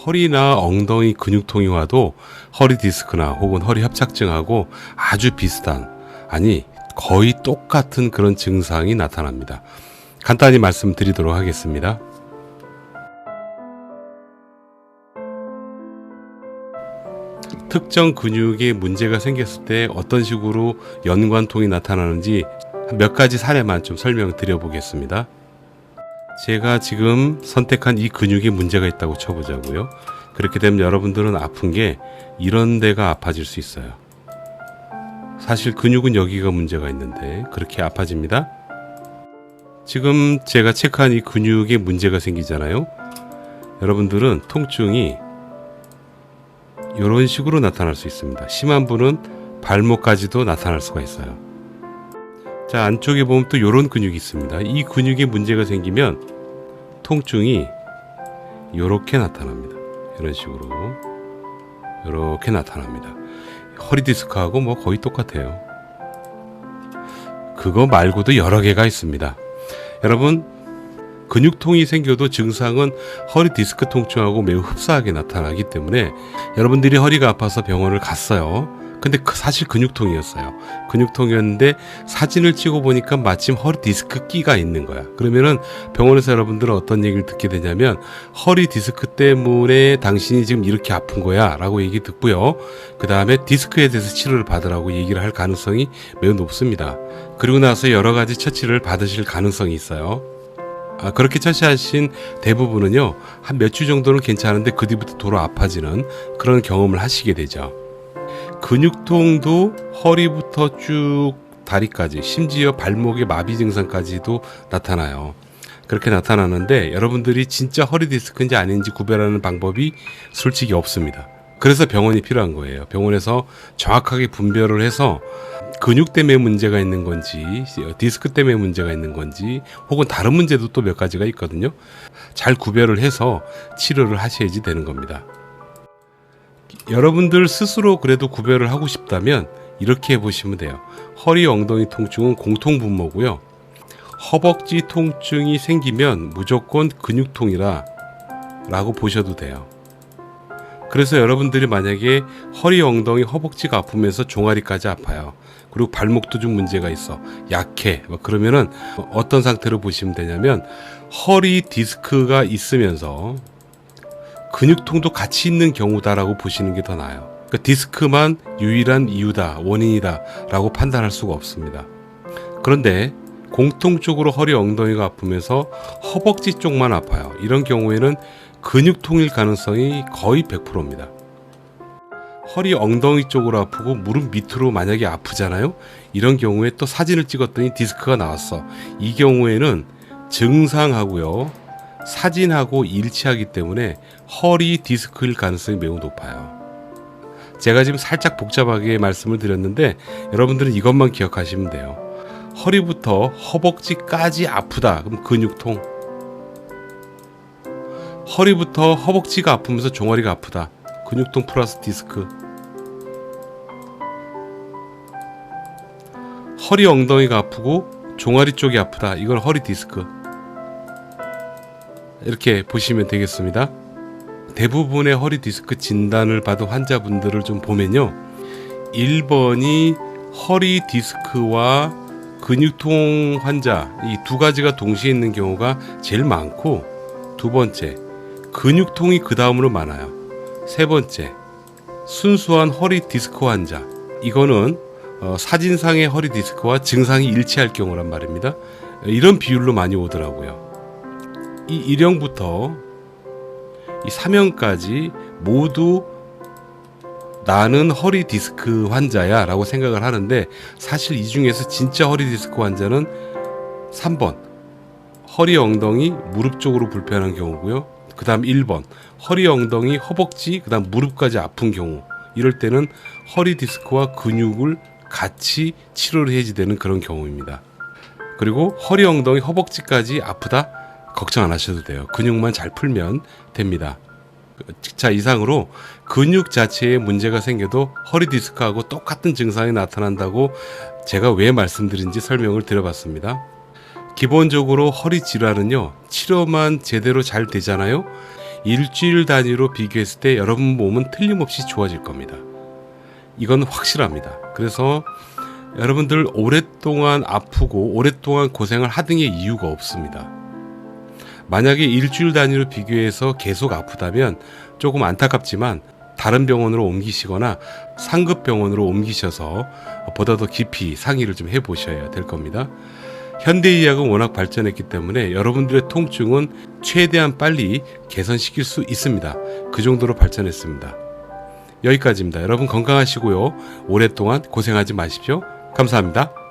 허리나 엉덩이 근육통이 와도 허리 디스크나 혹은 허리 협착증하고 아주 비슷한, 아니 거의 똑같은 그런 증상이 나타납니다. 간단히 말씀드리도록 하겠습니다. 특정 근육에 문제가 생겼을 때 어떤 식으로 연관통이 나타나는지 몇 가지 사례만 좀 설명드려 보겠습니다. 제가 지금 선택한 이 근육에 문제가 있다고 쳐보자고요. 그렇게 되면 여러분들은 아픈 게 이런 데가 아파질 수 있어요. 사실 근육은 여기가 문제가 있는데 그렇게 아파집니다. 지금 제가 체크한 이 근육에 문제가 생기잖아요. 여러분들은 통증이 이런 식으로 나타날 수 있습니다. 심한 분은 발목까지도 나타날 수가 있어요. 자, 안쪽에 보면 또 이런 근육이 있습니다. 이 근육에 문제가 생기면 통증이 이렇게 나타납니다. 이런 식으로 이렇게 나타납니다. 허리 디스크하고 뭐 거의 똑같아요. 그거 말고도 여러 개가 있습니다. 여러분, 근육통이 생겨도 증상은 허리 디스크 통증하고 매우 흡사하게 나타나기 때문에 여러분들이 허리가 아파서 병원을 갔어요. 근데 사실 근육통이었어요. 근육통이었는데 사진을 찍어 보니까 마침 허리 디스크 끼가 있는 거야. 그러면은 병원에서 여러분들은 어떤 얘기를 듣게 되냐면 허리 디스크 때문에 당신이 지금 이렇게 아픈 거야 라고 얘기 듣고요. 그 다음에 디스크에 대해서 치료를 받으라고 얘기를 할 가능성이 매우 높습니다. 그리고 나서 여러 가지 처치를 받으실 가능성이 있어요. 그렇게 처치하신 대부분은요, 한 몇 주 정도는 괜찮은데 그 뒤부터 도로 아파지는 그런 경험을 하시게 되죠. 근육통도 허리부터 쭉 다리까지, 심지어 발목의 마비 증상까지도 나타나요. 그렇게 나타나는데 여러분들이 진짜 허리 디스크인지 아닌지 구별하는 방법이 솔직히 없습니다. 그래서 병원이 필요한 거예요. 병원에서 정확하게 분별을 해서 근육 때문에 문제가 있는 건지, 디스크 때문에 문제가 있는 건지, 혹은 다른 문제도 또 몇 가지가 있거든요. 잘 구별을 해서 치료를 하셔야지 되는 겁니다. 여러분들 스스로 그래도 구별을 하고 싶다면 이렇게 해보시면 돼요. 허리 엉덩이 통증은 공통분모고요. 허벅지 통증이 생기면 무조건 근육통이라 라고 보셔도 돼요. 그래서 여러분들이 만약에 허리, 엉덩이, 허벅지가 아프면서 종아리까지 아파요. 그리고 발목도 좀 문제가 있어. 약해. 그러면은 어떤 상태로 보시면 되냐면 허리 디스크가 있으면서 근육통도 같이 있는 경우다라고 보시는 게 더 나아요. 그러니까 디스크만 유일한 이유다, 원인이다 라고 판단할 수가 없습니다. 그런데 공통적으로 허리, 엉덩이가 아프면서 허벅지 쪽만 아파요. 이런 경우에는 근육통일 가능성이 거의 100%입니다. 허리, 엉덩이 쪽으로 아프고 무릎 밑으로 만약에 아프잖아요. 이런 경우에 또 사진을 찍었더니 디스크가 나왔어. 이 경우에는 증상하고요, 사진하고 일치하기 때문에 허리 디스크일 가능성이 매우 높아요. 제가 지금 살짝 복잡하게 말씀을 드렸는데 여러분들은 이것만 기억하시면 돼요. 허리부터 허벅지까지 아프다. 그럼 근육통. 허리부터 허벅지가 아프면서 종아리가 아프다. 근육통 플러스 디스크. 허리, 엉덩이가 아프고 종아리 쪽이 아프다. 이건 허리 디스크. 이렇게 보시면 되겠습니다. 대부분의 허리 디스크 진단을 받은 환자분들을 좀 보면요, 1번이 허리 디스크와 근육통 환자, 이 두 가지가 동시에 있는 경우가 제일 많고, 두 번째 근육통이 그 다음으로 많아요. 세 번째 순수한 허리 디스크 환자. 이거는 사진상의 허리 디스크와 증상이 일치할 경우란 말입니다. 이런 비율로 많이 오더라고요. 이 1형부터 이 3형까지 모두 나는 허리 디스크 환자야 라고 생각을 하는데, 사실 이 중에서 진짜 허리 디스크 환자는 3번 허리, 엉덩이, 무릎 쪽으로 불편한 경우고요. 그 다음 1번 허리, 엉덩이, 허벅지, 그 다음 무릎까지 아픈 경우. 이럴 때는 허리 디스크와 근육을 같이 치료를 해야지 되는 그런 경우입니다. 그리고 허리, 엉덩이, 허벅지까지 아프다? 걱정 안 하셔도 돼요. 근육만 잘 풀면 됩니다. 자, 이상으로 근육 자체에 문제가 생겨도 허리 디스크하고 똑같은 증상이 나타난다고 제가 왜 말씀드린지 설명을 드려봤습니다. 기본적으로 허리 질환은요, 치료만 제대로 잘 되잖아요. 일주일 단위로 비교했을 때 여러분 몸은 틀림없이 좋아질 겁니다. 이건 확실합니다. 그래서 여러분들 오랫동안 아프고 오랫동안 고생을 하등의 이유가 없습니다. 만약에 일주일 단위로 비교해서 계속 아프다면 조금 안타깝지만 다른 병원으로 옮기시거나 상급 병원으로 옮기셔서 보다 더 깊이 상의를 좀 해보셔야 될 겁니다. 현대의학은 워낙 발전했기 때문에 여러분들의 통증은 최대한 빨리 개선시킬 수 있습니다. 그 정도로 발전했습니다. 여기까지입니다. 여러분 건강하시고요. 오랫동안 고생하지 마십시오. 감사합니다.